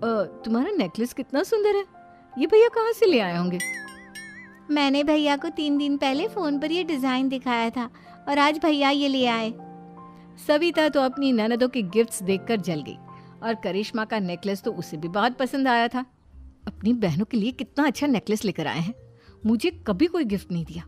तुम्हारा नेकलेस कितना सुंदर है, ये भैया कहाँ से ले आए होंगे? मैंने भैया को 3 दिन पहले फोन पर ये डिजाइन दिखाया था और आज भैया ये ले आए। सविता तो अपनी ननदों के गिफ्ट्स देखकर जल गई और करिश्मा का नेकलेस तो उसे भी बहुत पसंद आया था। अपनी बहनों के लिए कितना अच्छा नेकलेस लेकर आए हैं, मुझे कभी कोई गिफ्ट नहीं दिया।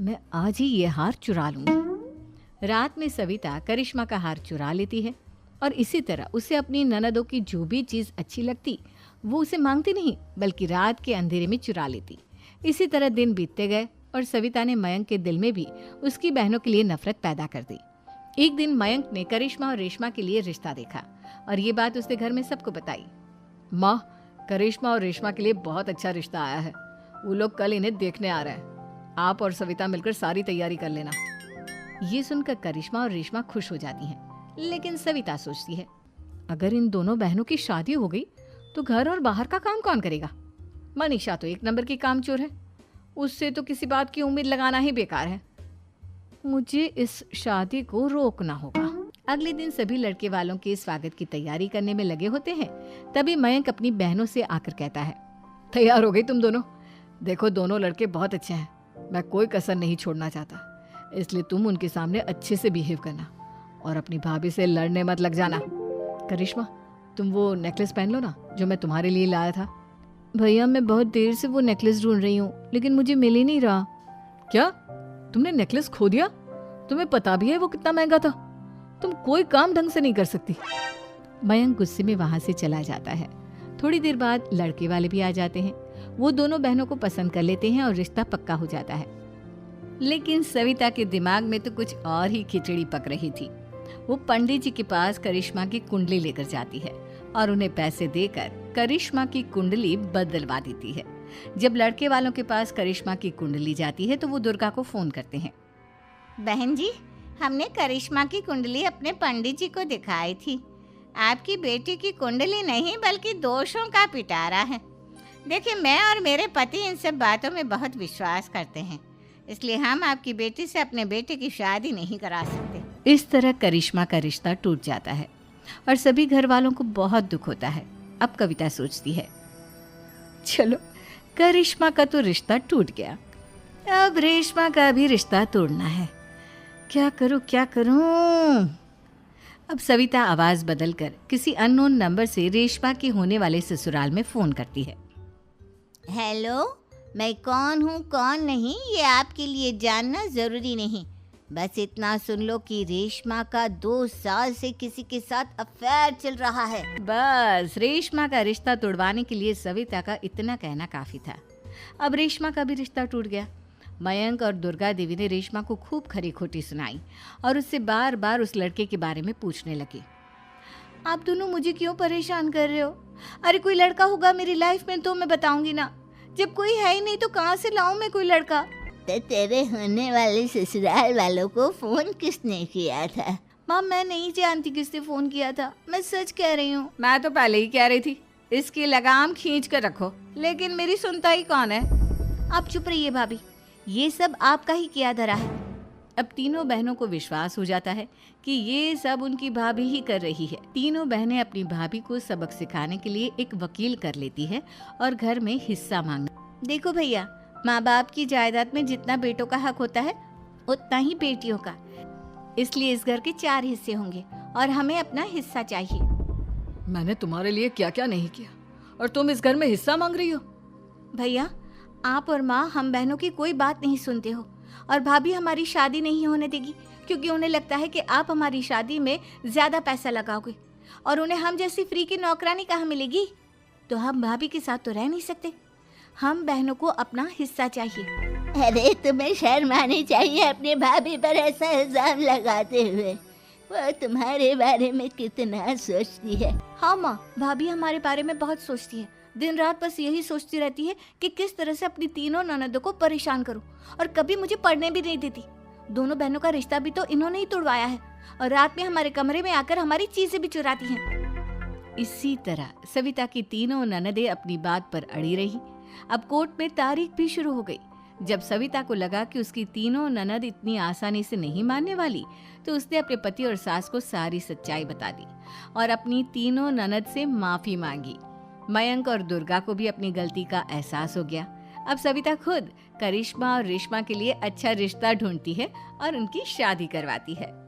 मैं आज ही ये हार चुरा लूंगी। रात में सविता करिश्मा का हार चुरा लेती है और इसी तरह उसे अपनी ननदों की जो भी चीज़ अच्छी लगती वो उसे मांगती नहीं बल्कि रात के अंधेरे में चुरा लेती। इसी तरह दिन बीतते गए और सविता ने मयंक के दिल में भी उसकी बहनों के लिए नफरत पैदा कर दी। एक दिन मयंक ने करिश्मा और रेशमा के लिए रिश्ता देखा और ये बात उसने घर में सबको बताई। माँ, करिश्मा और रेशमा के लिए बहुत अच्छा रिश्ता आया है, वो लोग कल इन्हें देखने आ रहे हैं, आप और सविता मिलकर सारी तैयारी कर लेना। ये सुनकर करिश्मा और रेशमा खुश हो जाती हैं, लेकिन सविता सोचती है अगर इन दोनों बहनों की शादी हो गई तो घर और बाहर का काम कौन करेगा? मनीषा तो 1 नंबर की कामचोर है, उससे तो किसी बात की उम्मीद लगाना ही बेकार है। मुझे इस शादी को रोकना होगा। अगले दिन सभी लड़के वालों के स्वागत की तैयारी करने में लगे होते हैं। तभी मयंक अपनी बहनों से आकर कहता है, तैयार हो गई तुम दोनों? देखो दोनों लड़के बहुत अच्छे हैं, मैं कोई कसर नहीं छोड़ना चाहता, इसलिए तुम उनके सामने अच्छे से बिहेव करना और अपनी भाभी से लड़ने मत लग जाना। करिश्मा, तुम वो नेकलेस पहन लो ना जो मैं तुम्हारे लिए लाया था। भैया, मैं बहुत देर से वो नेकलेस ढूंढ रही हूँ लेकिन मुझे मिल ही नहीं रहा। क्या, तुमने नेकलेस खो दिया? तुम्हें पता भी है वो कितना महंगा था, तुम कोई काम ढंग से नहीं कर सकती। मयंक गुस्से में वहां से चला जाता है। थोड़ी देर बाद लड़के वाले भी आ जाते हैं, वो दोनों बहनों को पसंद कर लेते हैं और रिश्ता पक्का हो जाता है। लेकिन सविता के दिमाग में तो कुछ और ही खिचड़ी पक रही थी। वो पंडित जी के पास करिश्मा की कुंडली लेकर जाती है और उन्हें पैसे देकर करिश्मा की कुंडली बदलवा देती है। जब लड़के वालों के पास करिश्मा की कुंडली जाती है तो वो दुर्गा को फोन करते हैं। बहन जी, हमने करिश्मा की कुंडली अपने पंडित जी को दिखाई थी। आपकी बेटी की कुंडली नहीं बल्कि दोषों का पिटारा है। देखिए, मैं और मेरे पति इन सब बातों में बहुत विश्वास करते हैं, इसलिए हम आपकी बेटी से अपने बेटे की शादी नहीं करा सकते। इस तरह करिश्मा का रिश्ता टूट जाता है और सभी घर वालों को बहुत दुख होता है। अब कविता सोचती है, चलो करिश्मा का तो रिश्ता टूट गया, अब रेशमा का भी रिश्ता तोड़ना है। क्या करूं क्या करूं? अब सविता आवाज बदलकर किसी अननोन नंबर से रेशमा के होने वाले ससुराल में फोन करती है। हेलो, मैं कौन हूँ कौन नहीं ये आपके लिए जानना जरूरी नहीं, बस इतना सुन लो कि रेशमा का 2 साल से किसी के साथ अफेयर चल रहा है। बस रेशमा का रिश्ता तोड़वाने के लिए सविता का इतना कहना काफी था। अब रेशमा का भी रिश्ता टूट गया। मयंक और दुर्गा देवी ने रेशमा को खूब खरी खोटी सुनाई और उससे बार बार उस लड़के के बारे में पूछने लगे। आप दोनों मुझे क्यों परेशान कर रहे हो? अरे कोई लड़का होगा मेरी लाइफ में तो मैं बताऊंगी ना, जब कोई है ही नहीं तो कहाँ से लाऊं मैं कोई लड़का? तो तेरे होने वाले ससुराल वालों को फोन किसने किया था? माँ, मैं नहीं जानती किसने फोन किया था, मैं सच कह रही हूँ। मैं तो पहले ही कह रही थी इसकी लगाम खींच कर रखो, लेकिन मेरी सुनता ही कौन है। आप चुप रहिए भाभी, ये सब आपका ही किया धरा है। अब तीनों बहनों को विश्वास हो जाता है कि ये सब उनकी भाभी ही कर रही है। तीनों बहनें अपनी भाभी को सबक सिखाने के लिए एक वकील कर लेती है और घर में हिस्सा मांगना। देखो भैया, माँ बाप की जायदाद में जितना बेटों का हक होता है उतना ही बेटियों का, इसलिए इस घर के 4 हिस्से होंगे और हमें अपना हिस्सा चाहिए। मैंने तुम्हारे लिए क्या क्या नहीं किया और तुम इस घर में हिस्सा मांग रही हो? भैया, आप और माँ हम बहनों की कोई बात नहीं सुनते हो और भाभी हमारी शादी नहीं होने देगी क्योंकि उन्हें लगता है कि आप हमारी शादी में ज्यादा पैसा लगाओगे और उन्हें हम जैसी फ्री की नौकरानी कहाँ मिलेगी। तो हम भाभी के साथ तो रह नहीं सकते, हम बहनों को अपना हिस्सा चाहिए। अरे तुम्हें शर्म आनी चाहिए अपने भाभी पर ऐसा इल्जाम लगाते हुए, वो तुम्हारे बारे में कितना सोचती है। हाँ माँ, भाभी हमारे बारे में बहुत सोचती है, दिन रात बस यही सोचती रहती है कि किस तरह से अपनी तीनों ननदों को परेशान करूं और कभी मुझे पढ़ने भी नहीं देती। दोनों बहनों का रिश्ता भी तो इन्होंने ही तोड़वाया है और रात में हमारे कमरे में आकर हमारी चीजें भी चुराती हैं। इसी तरह सविता की तीनों ननदें अपनी बात पर अड़ी रही। अब कोर्ट में तारीख भी शुरू हो गई। जब सविता को लगा कि उसकी तीनों ननद इतनी आसानी से नहीं मानने वाली, तो उसने अपने पति और सास को सारी सच्चाई बता दी और अपनी तीनों ननद से माफी मांगी। मयंक और दुर्गा को भी अपनी गलती का एहसास हो गया। अब सविता खुद करिश्मा और रेशमा के लिए अच्छा रिश्ता ढूंढती है और उनकी शादी करवाती है।